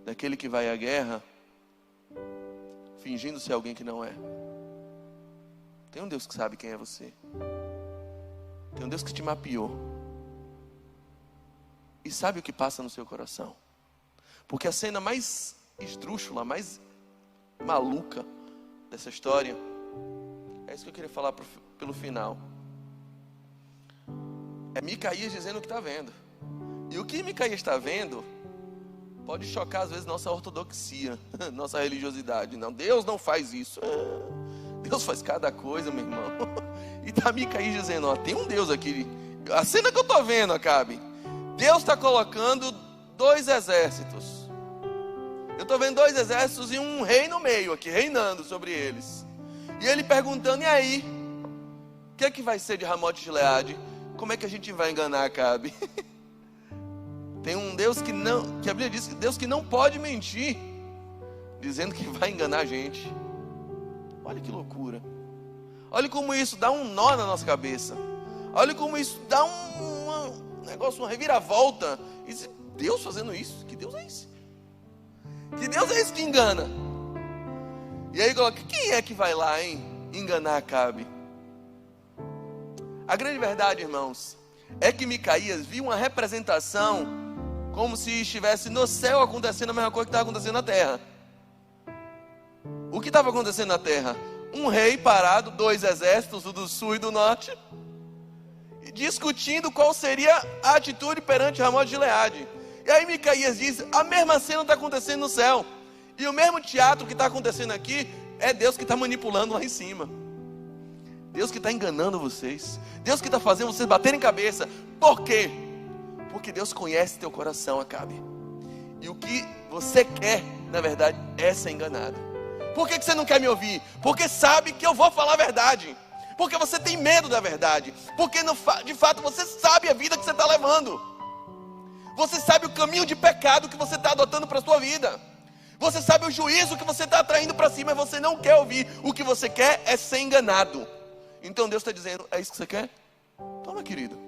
daquele que vai à guerra fingindo ser alguém que não é. Tem um Deus que sabe quem é você. Tem um Deus que te mapeou e sabe o que passa no seu coração. Porque a cena mais esdrúxula, mais maluca dessa história, é isso que eu queria falar pelo final. É Micaías dizendo o que está vendo. E o que Micaías está vendo pode chocar às vezes nossa ortodoxia, nossa religiosidade. Não, Deus não faz isso. Deus faz cada coisa, meu irmão. E está Micaías dizendo, ó, tem um Deus aqui. A cena que eu estou vendo, Acabe, Deus está colocando 2 exércitos. Eu estou vendo 2 exércitos e um rei no meio aqui, reinando sobre eles. E ele perguntando, e aí? O que é que vai ser de Ramote de Gileade? Como é que a gente vai enganar Acabe? Tem um Deus que não, que a Bíblia diz que Deus que não pode mentir, dizendo que vai enganar a gente. Olha que loucura. Olha como isso dá um nó na nossa cabeça. Olha como isso dá um negócio, uma reviravolta. E diz, Deus fazendo isso? Que Deus é esse? Que Deus é esse que engana? E aí coloca, quem é que vai lá, hein? Enganar Acabe? A grande verdade, irmãos, é que Micaías viu uma representação como se estivesse no céu acontecendo a mesma coisa que estava acontecendo na terra. O que estava acontecendo na terra? Um rei parado, 2 exércitos, o do sul e do norte, discutindo qual seria a atitude perante Ramote de Gileade. E aí Micaías diz, a mesma cena está acontecendo no céu. E o mesmo teatro que está acontecendo aqui, é Deus que está manipulando lá em cima. Deus que está enganando vocês. Deus que está fazendo vocês baterem cabeça. Por quê? Porque Deus conhece teu coração, Acabe. E o que você quer, na verdade, é ser enganado. Por que você não quer me ouvir? Porque sabe que eu vou falar a verdade. Porque você tem medo da verdade. Porque de fato você sabe a vida que você está levando. Você sabe o caminho de pecado que você está adotando para a sua vida. Você sabe o juízo que você está atraindo para si, mas você não quer ouvir. O que você quer é ser enganado. Então Deus está dizendo, é isso que você quer? Toma, querido.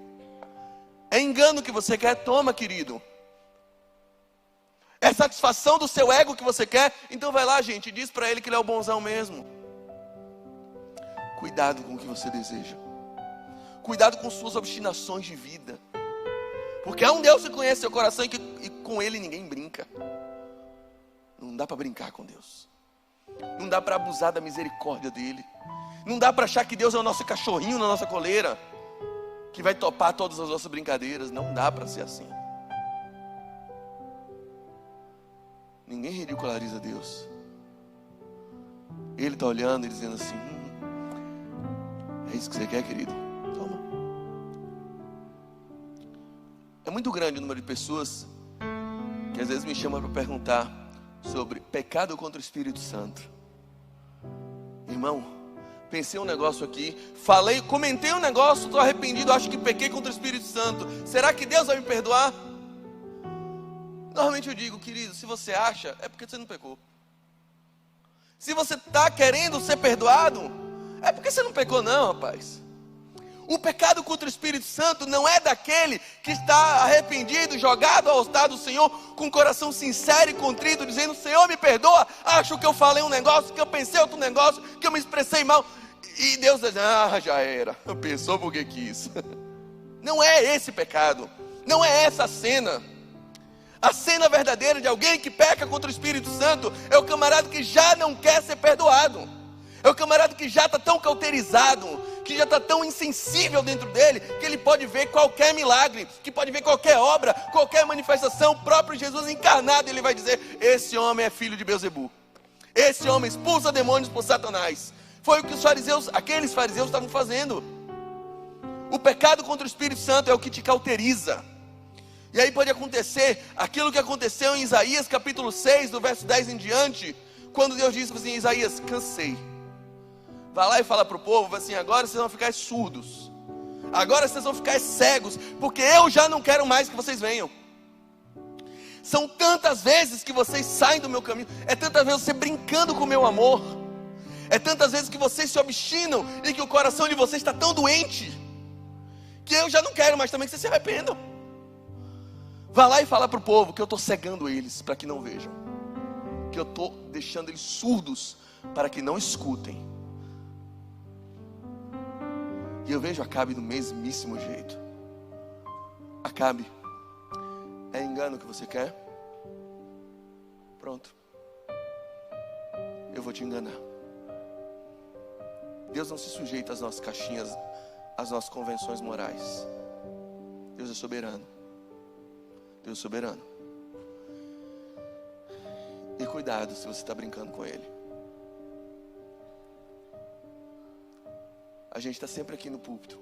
É engano que você quer? Toma, querido. É satisfação do seu ego que você quer? Então vai lá, gente, diz para ele que ele é o bonzão mesmo. Cuidado com o que você deseja. Cuidado com suas obstinações de vida. Porque há um Deus que conhece seu coração e com ele ninguém brinca. Não dá para brincar com Deus. Não dá para abusar da misericórdia dele. Não dá para achar que Deus é o nosso cachorrinho na nossa coleira, que vai topar todas as nossas brincadeiras. Não dá para ser assim. Ninguém ridiculariza Deus. Ele está olhando e dizendo assim, é isso que você quer, querido? Toma. É muito grande o número de pessoas que às vezes me chamam para perguntar sobre pecado contra o Espírito Santo. Irmão, pensei um negócio aqui, comentei um negócio, estou arrependido, acho que pequei contra o Espírito Santo. Será que Deus vai me perdoar? Normalmente eu digo, querido, se você acha, é porque você não pecou. Se você está querendo ser perdoado, é porque você não pecou não, rapaz. O pecado contra o Espírito Santo não é daquele que está arrependido, jogado ao altar do Senhor, com o coração sincero e contrito, dizendo: Senhor, me perdoa, acho que eu falei um negócio, que eu pensei outro negócio, que eu me expressei mal. E Deus diz: já era, pensou porque quis. Não é esse pecado, não é essa a cena. A cena verdadeira de alguém que peca contra o Espírito Santo é o camarada que já não quer ser perdoado. É o camarada que já está tão cauterizado, que já está tão insensível dentro dele, que ele pode ver qualquer milagre, que pode ver qualquer obra, qualquer manifestação, o próprio Jesus encarnado, ele vai dizer: esse homem é filho de Beelzebul. Esse homem expulsa demônios por Satanás. Foi o que aqueles fariseus estavam fazendo. O pecado contra o Espírito Santo é o que te cauteriza. E aí pode acontecer aquilo que aconteceu em Isaías capítulo 6, do verso 10 em diante, quando Deus disse assim: Isaías, cansei. Vai lá e fala para o povo assim: agora vocês vão ficar surdos, agora vocês vão ficar cegos, porque eu já não quero mais que vocês venham. São tantas vezes que vocês saem do meu caminho, é tantas vezes você brincando com o meu amor, é tantas vezes que vocês se obstinam e que o coração de vocês está tão doente, que eu já não quero mais também que vocês se arrependam. Vai lá e fala para o povo que eu estou cegando eles para que não vejam, que eu estou deixando eles surdos para que não escutem. E eu vejo Acabe do mesmíssimo jeito. Acabe, é engano que você quer? Pronto, eu vou te enganar. Deus não se sujeita às nossas caixinhas, às nossas convenções morais. Deus é soberano. Deus é soberano. E cuidado se você está brincando com Ele. A gente está sempre aqui no púlpito,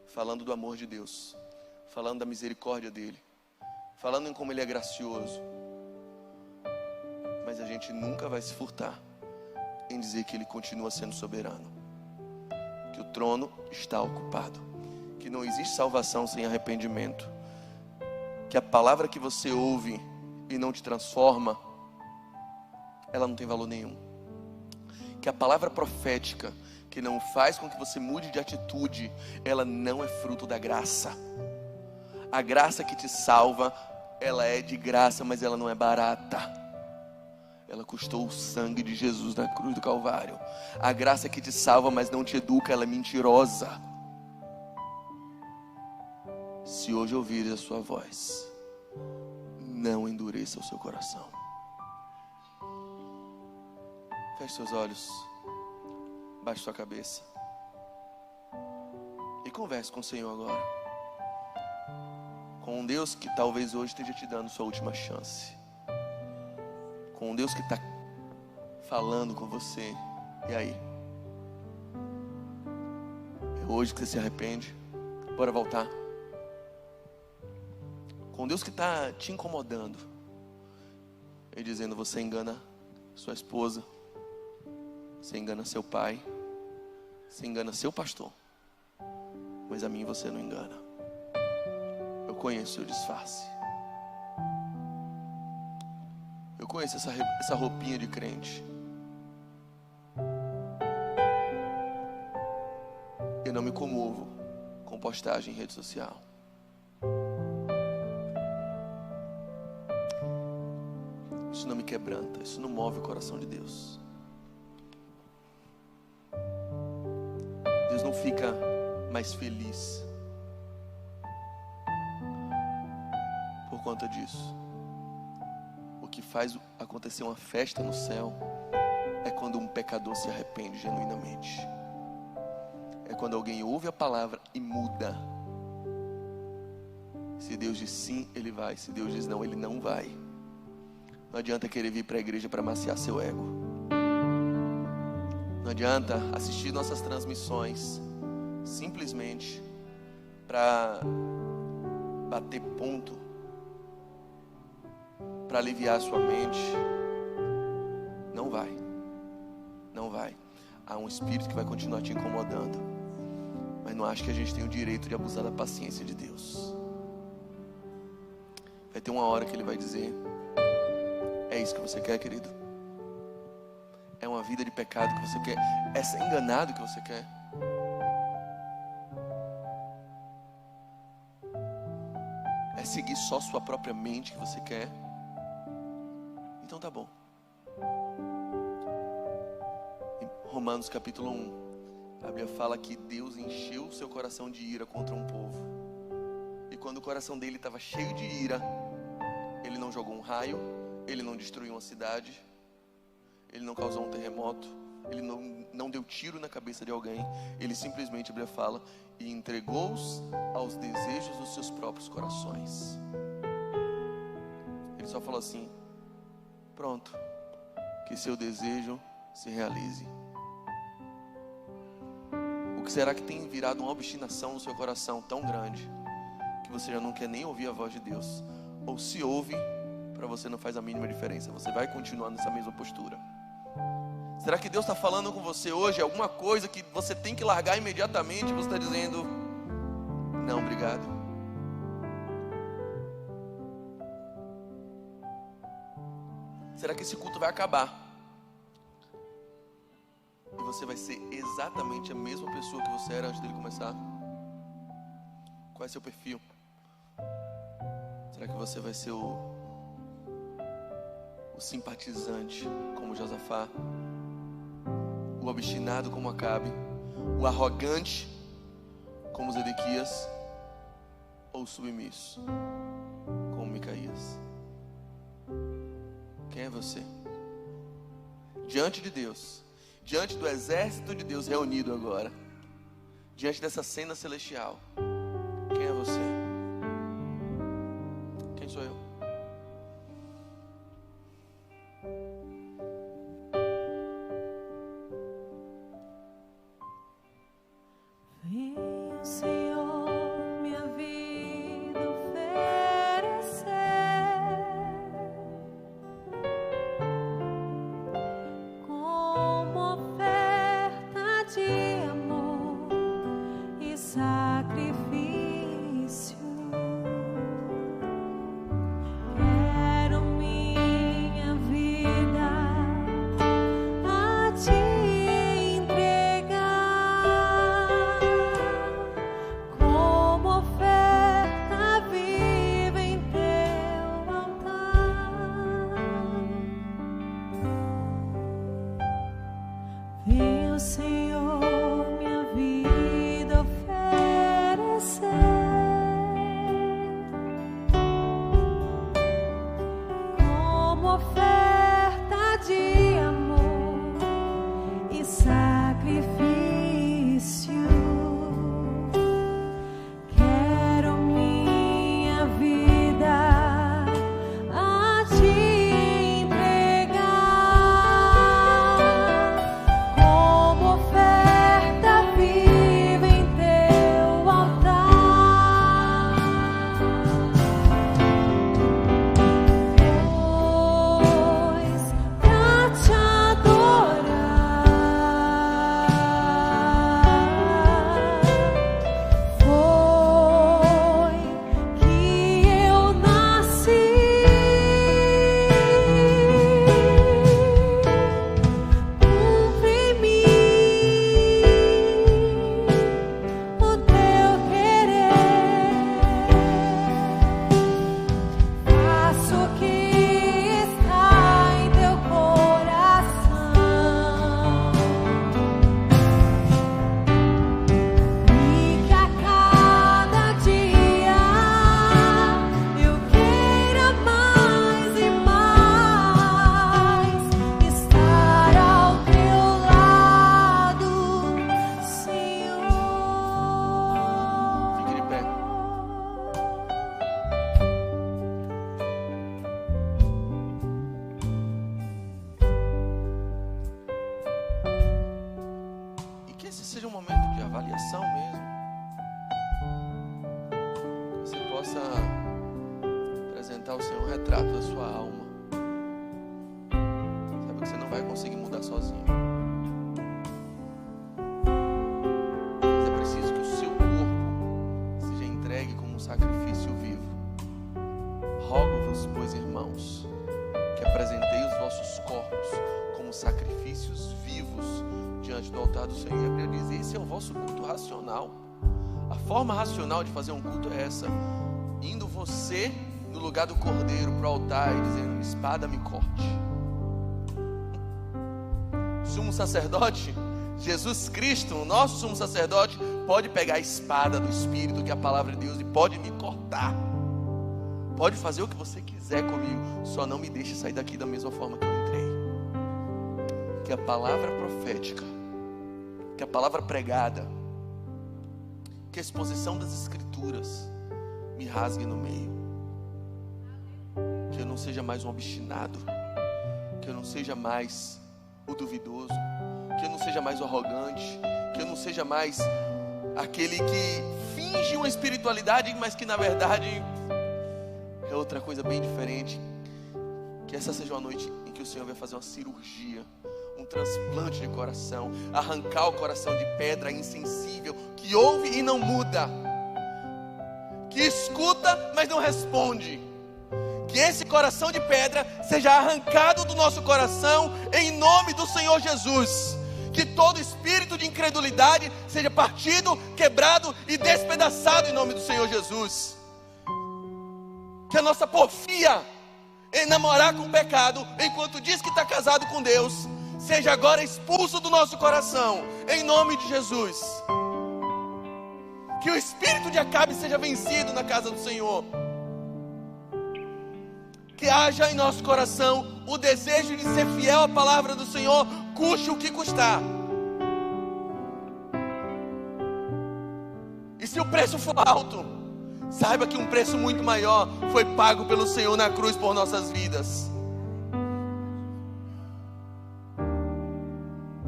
falando do amor de Deus, falando da misericórdia dEle, falando em como Ele é gracioso. Mas a gente nunca vai se furtar em dizer que Ele continua sendo soberano, que o trono está ocupado, que não existe salvação sem arrependimento, que a palavra que você ouve e não te transforma, ela não tem valor nenhum, que a palavra profética que não faz com que você mude de atitude, ela não é fruto da graça. A graça que te salva, ela é de graça, mas ela não é barata. Ela custou o sangue de Jesus na cruz do Calvário. A graça que te salva, mas não te educa, ela é mentirosa. Se hoje ouvires a sua voz, não endureça o seu coração. Feche seus olhos, baixe sua cabeça e converse com o Senhor agora, com um Deus que talvez hoje esteja te dando sua última chance, com um Deus que está falando com você. E aí? É hoje que você se arrepende? Bora voltar. Com Deus que está te incomodando e dizendo: você engana sua esposa, você engana seu pai, você engana seu pastor, mas a mim você não engana. Eu conheço o seu disfarce, eu conheço essa roupinha de crente. Eu não me comovo com postagem em rede social. Isso não me quebranta, isso não move o coração de Deus. Deus não fica mais feliz por conta disso. O que faz acontecer uma festa no céu é quando um pecador se arrepende genuinamente. É quando alguém ouve a palavra e muda. Se Deus diz sim, ele vai. Se Deus diz não, ele não vai. Não adianta querer vir para a igreja para maciar seu ego. Não adianta assistir nossas transmissões simplesmente para bater ponto, para aliviar a sua mente. Não vai. Não vai. Há um espírito que vai continuar te incomodando, mas não acho que a gente tem o direito de abusar da paciência de Deus. Vai ter uma hora que Ele vai dizer: é isso que você quer, querido? É uma vida de pecado que você quer? É ser enganado que você quer? seguir só sua própria mente que você quer? Então tá bom. Em Romanos capítulo 1, a Bíblia fala que Deus encheu o seu coração de ira contra um povo. E quando o coração dele estava cheio de ira, ele não jogou um raio, ele não destruiu uma cidade, ele não causou um terremoto, ele não deu tiro na cabeça de alguém. Ele simplesmente, a Bíblia fala, e entregou-os aos desejos dos seus próprios corações. Ele só falou assim: pronto, que seu desejo se realize. O que será que tem virado uma obstinação no seu coração tão grande que você já não quer nem ouvir a voz de Deus? Ou se ouve, para você não faz a mínima diferença, você vai continuar nessa mesma postura? Será que Deus está falando com você hoje alguma coisa que você tem que largar imediatamente? Você está dizendo: não, obrigado. Será que esse culto vai acabar e você vai ser exatamente a mesma pessoa que você era antes dele começar? Qual é seu perfil? Será que você vai ser o simpatizante como Josafá, o obstinado como Acabe, o arrogante como Zedequias, ou o submisso como Micaías? Quem é você? Diante de Deus, diante do exército de Deus reunido agora, diante dessa cena celestial, quem é você? Quem sou eu? Ao Senhor um retrato da sua alma. Sabe que você não vai conseguir mudar sozinho. Mas é preciso que o seu corpo seja entregue como um sacrifício vivo. Rogo-vos, pois, irmãos, que apresentei os vossos corpos como sacrifícios vivos diante do altar do Senhor. A Bíblia diz: esse é o vosso culto racional. A forma racional de fazer um culto é essa: indo você no lugar do cordeiro para o altar e dizendo: espada me corte. Sumo sacerdote, Jesus Cristo, o nosso sumo sacerdote, pode pegar a espada do Espírito, que é a palavra de Deus, e pode me cortar. Pode fazer o que você quiser comigo, só não me deixe sair daqui da mesma forma que eu entrei. Que a palavra profética, que a palavra pregada, que a exposição das Escrituras me rasgue no meio. Que eu não seja mais um obstinado, que eu não seja mais o duvidoso, que eu não seja mais o arrogante, que eu não seja mais aquele que finge uma espiritualidade, mas que na verdade é outra coisa bem diferente. Que essa seja uma noite em que o Senhor vai fazer uma cirurgia, um transplante de coração, arrancar o coração de pedra insensível, que ouve e não muda, que escuta mas não responde. Que esse coração de pedra seja arrancado do nosso coração em nome do Senhor Jesus. Que todo espírito de incredulidade seja partido, quebrado e despedaçado em nome do Senhor Jesus. Que a nossa porfia em namorar com o pecado, enquanto diz que está casado com Deus, seja agora expulso do nosso coração em nome de Jesus. Que o espírito de Acabe seja vencido na casa do Senhor. Que haja em nosso coração o desejo de ser fiel à palavra do Senhor, custe o que custar. E se o preço for alto, saiba que um preço muito maior foi pago pelo Senhor na cruz por nossas vidas.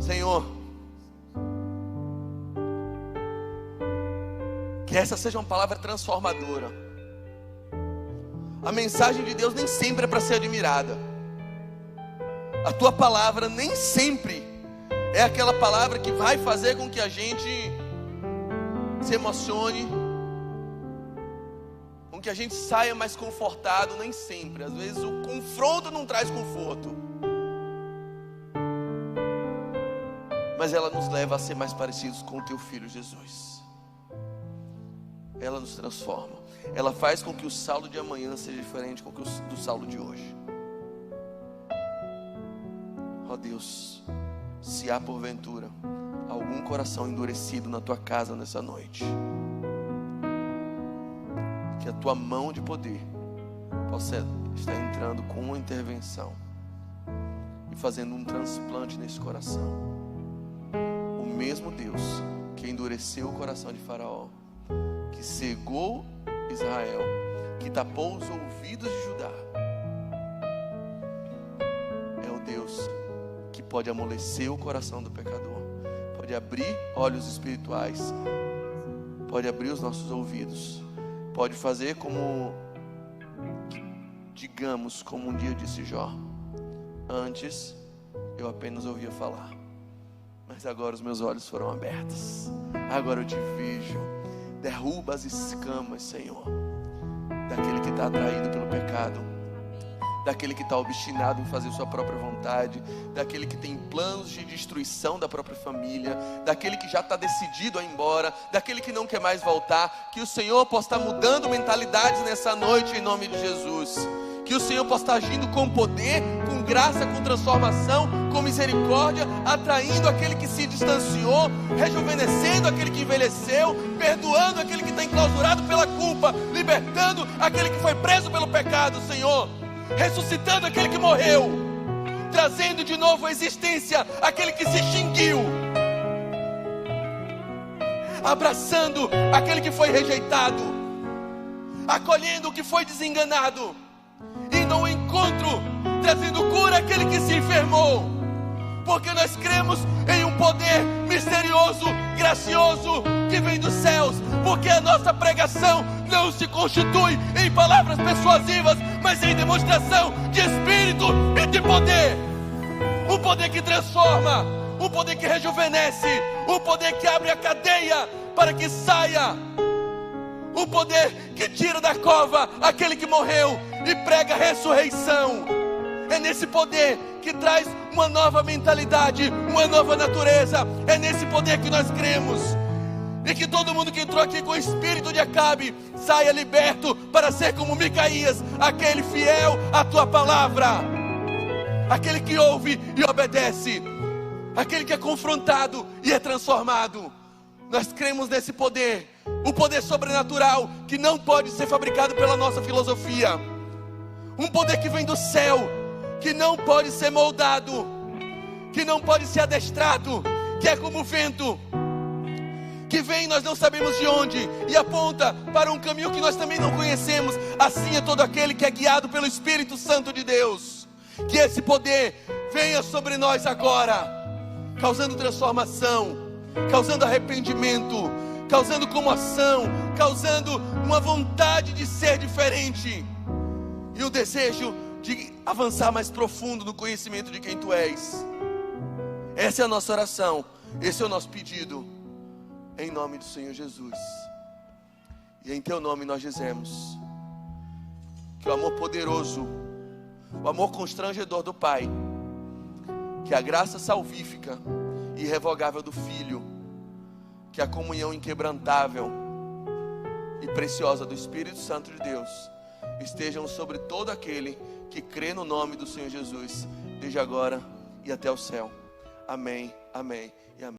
Senhor, que essa seja uma palavra transformadora. A mensagem de Deus nem sempre é para ser admirada. A tua palavra nem sempre é aquela palavra que vai fazer com que a gente se emocione, com que a gente saia mais confortado. Nem sempre. Às vezes o confronto não traz conforto, mas ela nos leva a ser mais parecidos com o teu Filho Jesus. Ela nos transforma. Ela faz com que o Saulo de amanhã seja diferente do Saulo de hoje. Ó Deus, se há porventura algum coração endurecido na tua casa nessa noite, que a tua mão de poder possa estar entrando com uma intervenção e fazendo um transplante nesse coração. O mesmo Deus que endureceu o coração de Faraó, que cegou Israel, que tapou os ouvidos de Judá, é o Deus que pode amolecer o coração do pecador, pode abrir olhos espirituais, pode abrir os nossos ouvidos, pode fazer como, digamos, como um dia disse Jó: antes eu apenas ouvia falar, mas agora os meus olhos foram abertos, agora eu te vejo. Derruba as escamas, Senhor, daquele que está atraído pelo pecado, daquele que está obstinado em fazer sua própria vontade, daquele que tem planos de destruição da própria família, daquele que já está decidido a ir embora, daquele que não quer mais voltar. Que o Senhor possa estar mudando mentalidades nessa noite em nome de Jesus. Que o Senhor possa estar agindo com poder, com graça, com transformação, com misericórdia, atraindo aquele que se distanciou, rejuvenescendo aquele que envelheceu, perdoando aquele que está enclausurado pela culpa, libertando aquele que foi preso pelo pecado, Senhor, ressuscitando aquele que morreu, trazendo de novo à existência aquele que se extinguiu, abraçando aquele que foi rejeitado, acolhendo o que foi desenganado, indo ao encontro, trazendo cura àquele que se enfermou, porque nós cremos em um poder misterioso, gracioso, que vem dos céus, porque a nossa pregação não se constitui em palavras persuasivas, mas em demonstração de Espírito e de poder. Um poder que transforma, um poder que rejuvenesce, um poder que abre a cadeia para que saia, um poder que tira da cova aquele que morreu e prega a ressurreição. É nesse poder que traz uma nova mentalidade, uma nova natureza. É nesse poder que nós cremos. E que todo mundo que entrou aqui com o espírito de Acabe saia liberto para ser como Micaías, aquele fiel à tua palavra, aquele que ouve e obedece, aquele que é confrontado e é transformado. Nós cremos nesse poder, o poder sobrenatural que não pode ser fabricado pela nossa filosofia, um poder que vem do céu, que não pode ser moldado, que não pode ser adestrado, que é como o vento, que vem nós não sabemos de onde, e aponta para um caminho que nós também não conhecemos. Assim é todo aquele que é guiado pelo Espírito Santo de Deus. Que esse poder venha sobre nós agora, causando transformação, causando arrependimento, causando comoção, causando uma vontade de ser diferente, e o desejo de avançar mais profundo no conhecimento de quem Tu és. Essa é a nossa oração, esse é o nosso pedido, em nome do Senhor Jesus. E em Teu nome nós dizemos que o amor poderoso, o amor constrangedor do Pai, que a graça salvífica e irrevogável do Filho, que a comunhão inquebrantável e preciosa do Espírito Santo de Deus estejam sobre todo aquele que crê no nome do Senhor Jesus, desde agora e até o céu. Amém, amém e amém.